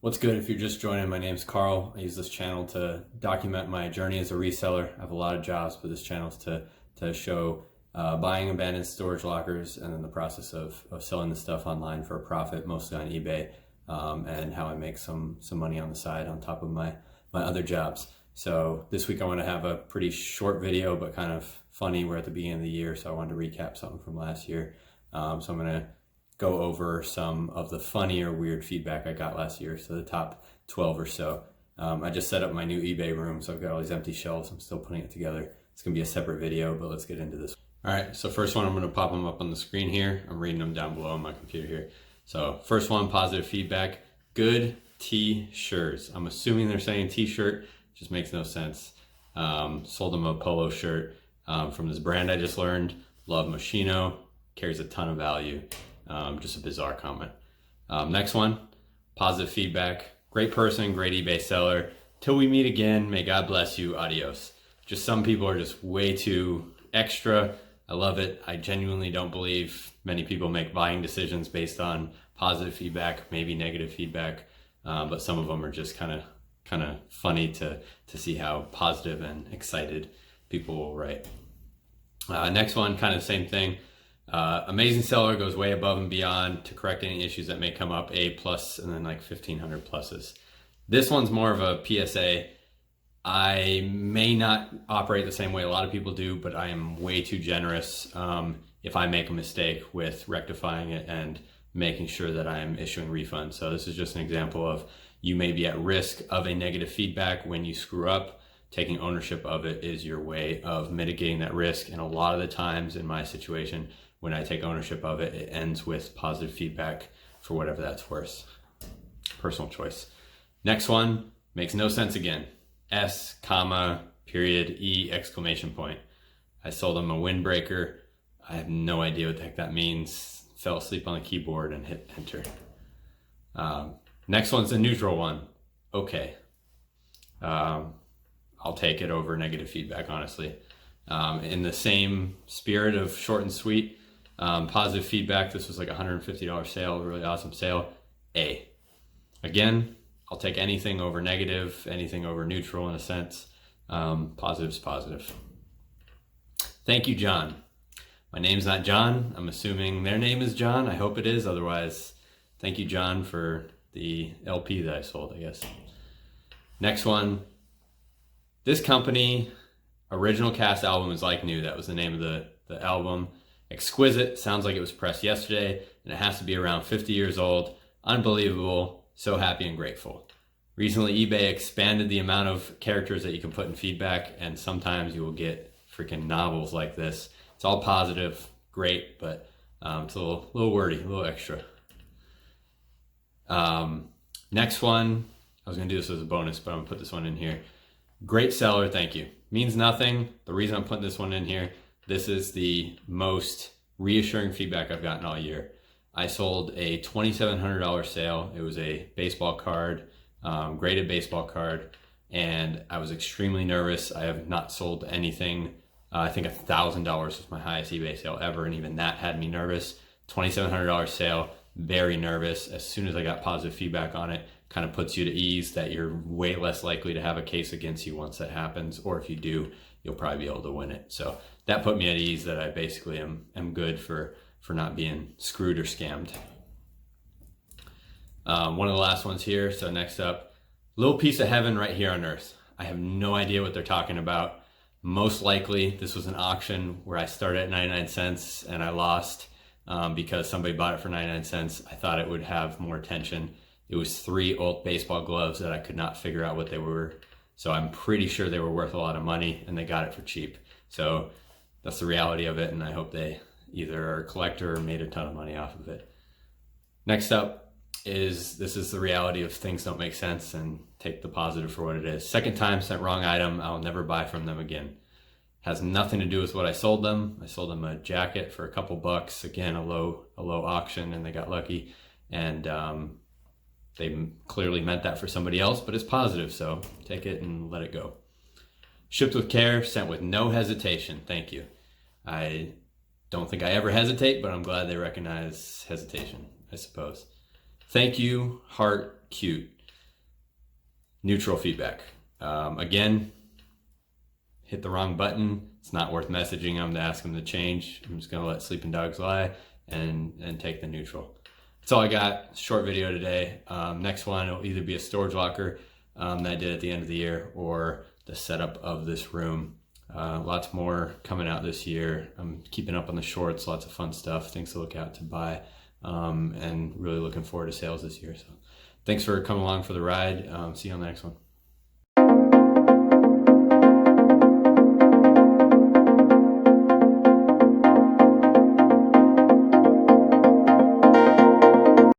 What's good? If you're just joining, my name's Carl. I use this channel to document my journey as a reseller. I have a lot of jobs, but this channel is to show buying abandoned storage lockers and then the process of selling the stuff online for a profit, mostly on eBay, and how I make some money on the side on top of my other jobs. So this week I want to have a pretty short video, but kind of funny. We're at the beginning of the year, so I wanted to recap something from last year. So I'm going to go over some of the funny or weird feedback I got last year. So the top 12 or so. I just set up my new eBay room, so I've got all these empty shelves. I'm still putting it together. It's gonna be a separate video, but let's get into this. All right, so first one, I'm gonna pop them up on the screen here. I'm reading them down below on my computer here. So first one, positive feedback. Good t-shirts. I'm assuming they're saying t-shirt, just makes no sense. Sold them a polo shirt from this brand I just learned. Love Moschino, carries a ton of value. Just a bizarre comment. Next one, positive feedback. Great person, great eBay seller. Till we meet again, may God bless you, adios. Just some people are just way too extra. I love it. I genuinely don't believe many people make buying decisions based on positive feedback, maybe negative feedback, but some of them are just kind of funny to see how positive and excited people will write. Next one, kind of the same thing. Amazing seller, goes way above and beyond to correct any issues that may come up, A+, and then like 1,500 pluses. This one's more of a PSA. I may not operate the same way a lot of people do, but I am way too generous if I make a mistake with rectifying it and making sure that I'm issuing refunds. So this is just an example of you may be at risk of a negative feedback when you screw up. Taking ownership of it is your way of mitigating that risk. And a lot of the times in my situation, when I take ownership of it, it ends with positive feedback for whatever that's worth. Personal choice. Next one makes no sense again. S, comma, period, E, exclamation point. I sold them a windbreaker. I have no idea what the heck that means. Fell asleep on the keyboard and hit enter. Next one's a neutral one. Okay. I'll take it over negative feedback, honestly. In the same spirit of short and sweet, positive feedback. This was like a $150 sale, really awesome sale. A. Again, I'll take anything over negative, anything over neutral in a sense. Positive's positive. Thank you, John. My name's not John. I'm assuming their name is John. I hope it is. Otherwise, thank you, John, for the LP that I sold, I guess. Next one. This company, Original Cast Album is Like New. That was the name of the album. Exquisite. Sounds like it was pressed yesterday, and it has to be around 50 years old. Unbelievable. So happy and grateful. Recently, eBay expanded the amount of characters that you can put in feedback, and sometimes you will get freaking novels like this. It's all positive, great, but it's a little wordy, a little extra. Next one, I was going to do this as a bonus, but I'm going to put this one in here. Great seller, thank you. Means nothing. The reason I'm putting this one in here, this is the most reassuring feedback I've gotten all year. I sold a $2,700 sale. It was a baseball card, graded baseball card, and I was extremely nervous. I have not sold anything. I think $1,000 was my highest eBay sale ever, and even that had me nervous. $2,700 sale, very nervous. As soon as I got positive feedback on it, kind of puts you to ease that you're way less likely to have a case against you once that happens, or if you do, you'll probably be able to win it. So that put me at ease that I basically am good for not being screwed or scammed. One of the last ones here. So next up, little piece of heaven right here on earth. I have no idea what they're talking about. Most likely this was an auction where I started at 99 cents and I lost because somebody bought it for 99 cents. I thought it would have more attention. It was 3 old baseball gloves that I could not figure out what they were. So I'm pretty sure they were worth a lot of money and they got it for cheap. So that's the reality of it. And I hope they either are a collector or made a ton of money off of it. Next up is, this is the reality of things don't make sense, and take the positive for what it is. Second time sent wrong item. I'll never buy from them again. Has nothing to do with what I sold them. I sold them a jacket for a couple bucks. Again, a low auction, and they got lucky. And they clearly meant that for somebody else, but it's positive, so take it and let it go. Shipped with care, sent with no hesitation. Thank you. I don't think I ever hesitate, but I'm glad they recognize hesitation, I suppose. Thank you, heart, cute. neutral feedback. Again, hit the wrong button. It's not worth messaging them to ask them to change. I'm just gonna let sleeping dogs lie and take the neutral. That's all I got. Short video today. Next one will either be a storage locker that I did at the end of the year, or the setup of this room. Lots more coming out this year. I'm keeping up on the shorts, lots of fun stuff, things to look out to buy, and really looking forward to sales this year. So thanks for coming along for the ride. See you on the next one.